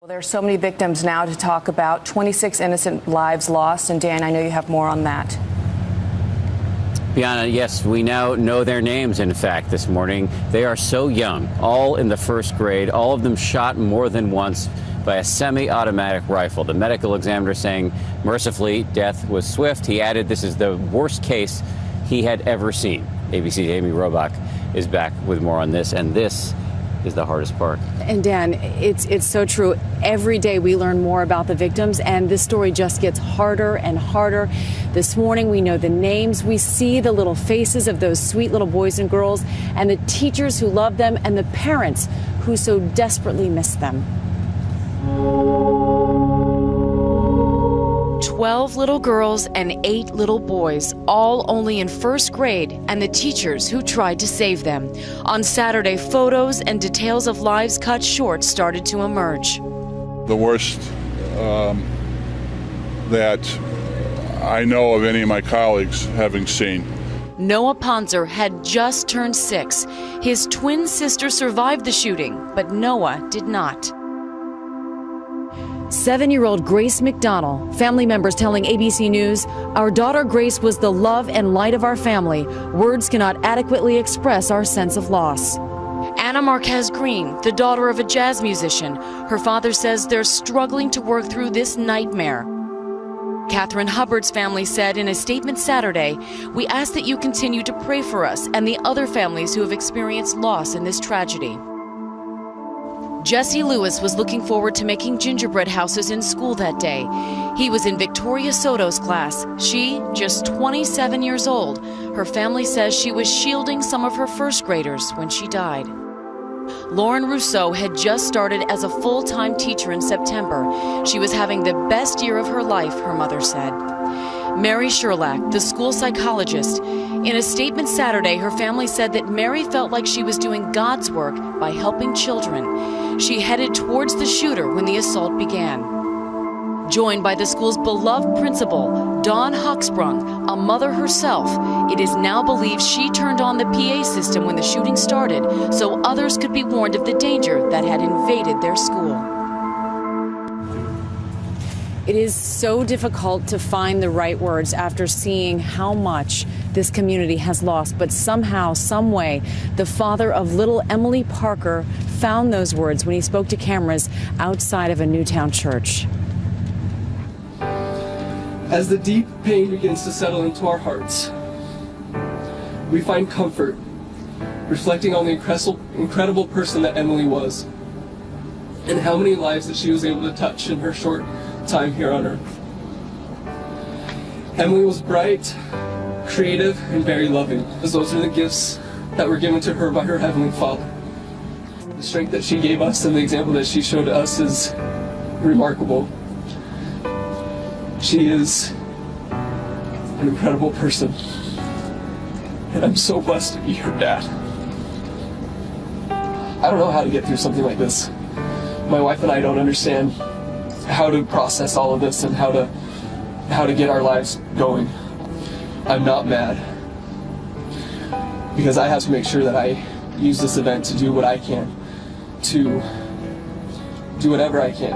Well, there are so many victims now to talk about. 26 innocent lives lost. And Dan, I know you have more on that. Bianna, yes, we now know their names, in fact, this morning. They are so young, all in the first grade, all of them shot more than once by a semi-automatic rifle. The medical examiner saying, mercifully, death was swift. He added this is the worst case he had ever seen. ABC's Amy Robach is back with more on this, and this is the hardest part. And Dan, it's so true. Every day we learn more about the victims, and this story just gets harder and harder. This morning we know the names, we see the little faces of those sweet little boys and girls, and the teachers who love them, and the parents who so desperately miss them. 12 little girls and 8 little boys, all only in first grade, and the teachers who tried to save them. On Saturday, photos and details of lives cut short started to emerge. The worst that I know of any of my colleagues having seen. Noah Ponzer had just turned 6. His twin sister survived the shooting, but Noah did not. 7-year-old Grace McDonald, family members telling ABC News, "Our daughter Grace was the love and light of our family. Words cannot adequately express our sense of loss." Anna Marquez Green, the daughter of a jazz musician, her father says they're struggling to work through this nightmare. Catherine Hubbard's family said in a statement Saturday, "We ask that you continue to pray for us and the other families who have experienced loss in this tragedy." Jesse Lewis was looking forward to making gingerbread houses in school that day. He was in Victoria Soto's class. She, just 27 years old. Her family says she was shielding some of her first graders when she died. Lauren Rousseau had just started as a full-time teacher in September. She was having the best year of her life, her mother said. Mary Sherlack, the school psychologist, in a statement Saturday, her family said that Mary felt like she was doing God's work by helping children. She headed towards the shooter when the assault began. Joined by the school's beloved principal, Dawn Hochsprung, a mother herself, it is now believed she turned on the PA system when the shooting started so others could be warned of the danger that had invaded their school. It is so difficult to find the right words after seeing how much this community has lost, but somehow, some way, the father of little Emily Parker found those words when he spoke to cameras outside of a Newtown church. As the deep pain begins to settle into our hearts, we find comfort reflecting on the incredible person that Emily was and how many lives that she was able to touch in her short time here on earth. Emily was bright, creative, and very loving, as those are the gifts that were given to her by her Heavenly Father. The strength that she gave us and the example that she showed us is remarkable. She is an incredible person, and I'm so blessed to be her dad. I don't know how to get through something like this. My wife and I don't understand how to process all of this and how to get our lives going. I'm not mad, because I have to make sure that I use this event to do what I can, to do whatever I can,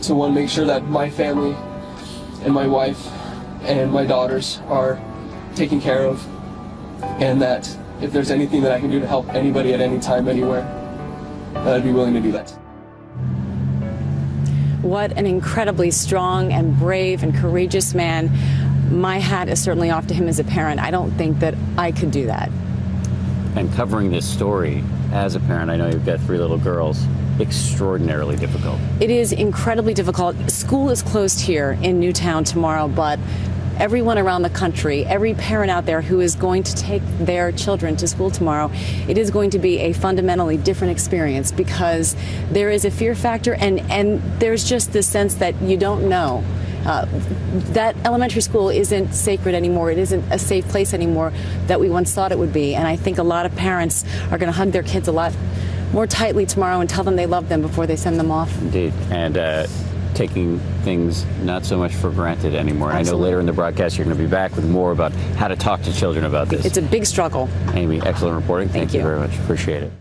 to one, make sure that my family and my wife and my daughters are taken care of, and that if there's anything that I can do to help anybody at any time, anywhere, that I'd be willing to do that. What an incredibly strong and brave and courageous man. My hat is certainly off to him as a parent. I don't think that I could do that. And covering this story as a parent, I know you've got 3 little girls, extraordinarily difficult. It is incredibly difficult. School is closed here in Newtown tomorrow, but everyone around the country, every parent out there who is going to take their children to school tomorrow, it is going to be a fundamentally different experience, because there is a fear factor and there's just this sense that you don't know. That elementary school isn't sacred anymore. It isn't a safe place anymore that we once thought it would be. And I think a lot of parents are going to hug their kids a lot more tightly tomorrow and tell them they love them before they send them off. Indeed. And taking things not so much for granted anymore. Absolutely. I know later in the broadcast you're going to be back with more about how to talk to children about this. It's a big struggle. Amy, excellent reporting. Thank you you very much. Appreciate it.